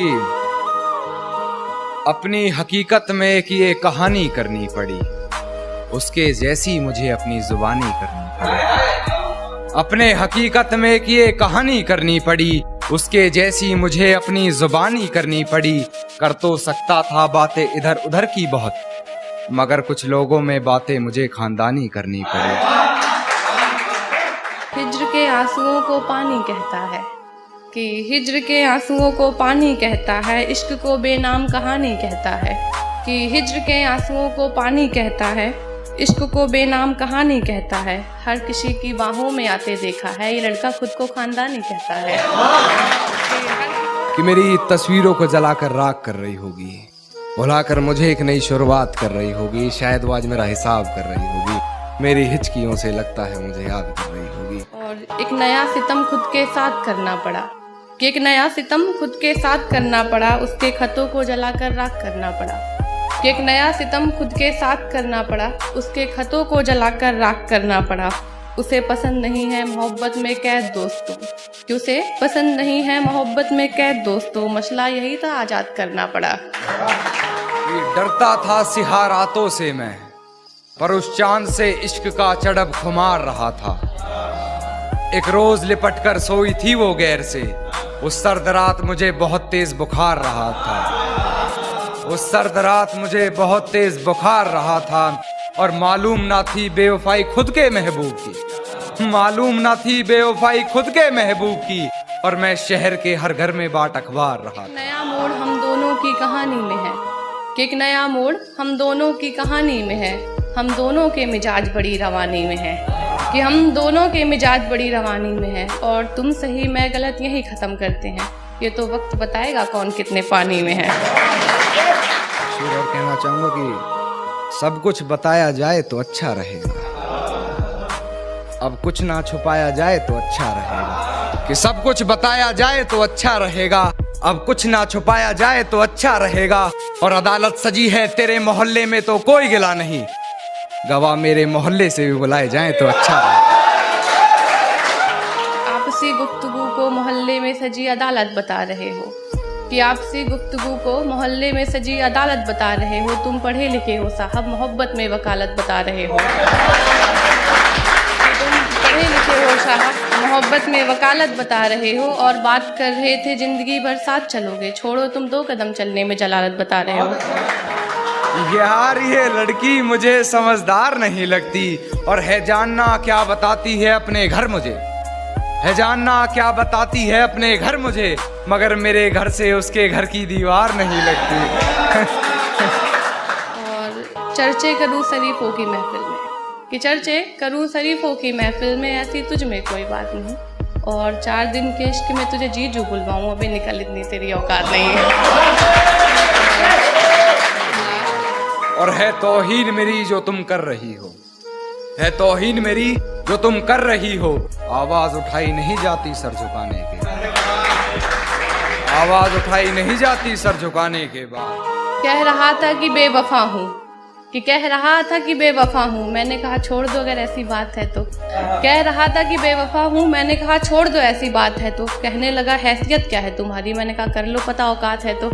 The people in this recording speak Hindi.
कि अपनी हकीकत में एक ये कहानी करनी पड़ी, उसके जैसी मुझे अपनी जुबानी करनी पड़ी। अपने हकीकत में एक ये कहानी करनी पड़ी, उसके जैसी मुझे अपनी जुबानी करनी पड़ी। कर तो सकता था बातें इधर उधर की बहुत, मगर कुछ लोगों में बातें मुझे खानदानी करनी पड़ी। हिज्र के आंसुओं को पानी कहता है कि हिज्र के आंसुओं को पानी कहता है, इश्क को बेनाम कहानी कहता है कि हिज्र के आंसुओं को पानी कहता है, इश्क को बेनाम कहानी कहता है। हर किसी की बाहों में आते देखा है, ये लड़का खुद को खानदानी कहता है। कि मेरी तस्वीरों को जलाकर राख कर रही होगी, भुलाकर मुझे एक नई शुरुआत कर रही होगी। शायद वो आज मेरा हिसाब कर रही होगी, मेरी हिचकियों से लगता है मुझे याद कर रही होगी। और एक नया सितम खुद के साथ करना पड़ा कि एक नया सितम खुद के साथ करना पड़ा, उसके खतों को जलाकर राख करना पड़ा कि एक नया सितम खुद के साथ करना पड़ा, उसके खतों को जलाकर राख करना पड़ा। उसे पसंद नहीं है मोहब्बत में कैद दोस्तों, कि उसे पसंद नहीं है मोहब्बत में कैद दोस्तों, मसला यही था आजाद करना पड़ा। डरता था सिहा रातों से मैं, पर उस चांद से इश्क का चढ़ब खुमार रहा था। एक रोज लिपट कर सोई थी वो गैर से, उस सर्द रात मुझे बहुत तेज बुखार रहा था। उस सर्द रात मुझे बहुत तेज बुखार रहा था, और मालूम ना थी बेवफाई खुद के महबूब की, मालूम ना थी बेवफाई खुद के महबूब की, और मैं शहर के हर घर में बाट अखबार रहा था। नया मोड़ हम दोनों की कहानी में है कि एक नया मोड़ हम दोनों की कहानी में है, हम दोनों के मिजाज बड़ी रवानी में है कि हम दोनों के मिजाज बड़ी रवानी में है। और तुम सही मैं गलत यही ख़त्म करते हैं, ये तो वक्त बताएगा कौन कितने पानी में है। और कहना चाहूँगा कि सब कुछ बताया जाए तो अच्छा रहेगा, अब कुछ ना छुपाया जाए तो अच्छा रहेगा। कि सब कुछ बताया जाए तो अच्छा रहेगा, अब कुछ ना छुपाया जाए तो अच्छा रहेगा। और अदालत सजी है तेरे मोहल्ले में तो कोई गिला नहीं, गवाह मेरे मोहल्ले से भी बुलाए जाएं तो अच्छा रहेगा। आपसी गुफ्तगू को मोहल्ले में सजी अदालत बता रहे हो कि आपसी गुफ्तगू को मोहल्ले में सजी अदालत बता रहे हो। तुम पढ़े लिखे हो साहब, मोहब्बत में वकालत बता रहे हो। तुम पढ़े लिखे हो साहब, मोहब्बत में वकालत बता रहे हो, और बात कर रहे थे जिंदगी भर साथ चलोगे, छोड़ो तुम 2 कदम चलने में जलालत बता रहे हो। यार ये लड़की मुझे समझदार नहीं लगती, और है जानना क्या बताती है अपने घर मुझे, है जानना क्या बताती है अपने घर मुझे, मगर मेरे घर से उसके घर की दीवार नहीं लगती। और चर्चे करूँ शरीफों की महफिल में कि चर्चे करूँ शरीफों की महफिल में, ऐसी तुझ में कोई बात नहीं, और 4 दिन के इश्क में तुझे जीजू बुलवाऊँ, अभी निकल इतनी तेरी औकात नहीं है। और है तौहीन मेरी जो तुम कर रही हो, है तौहीन मेरी जो तुम कर रही हो। आवाज उठाई नहीं जाती सर झुकाने के, आवाज उठाई नहीं जाती सर झुकाने के बाद। कह रहा था कि बेवफा हूँ, कि कह रहा था कि बेवफा हूँ, मैंने कहा छोड़ दो अगर ऐसी बात है तो। कह रहा था कि बेवफा हूँ, मैंने कहा छोड़ दो ऐसी बात है तो। कहने लगा हैसियत क्या है तुम्हारी, मैंने कहा कर लो पता औकात है तो।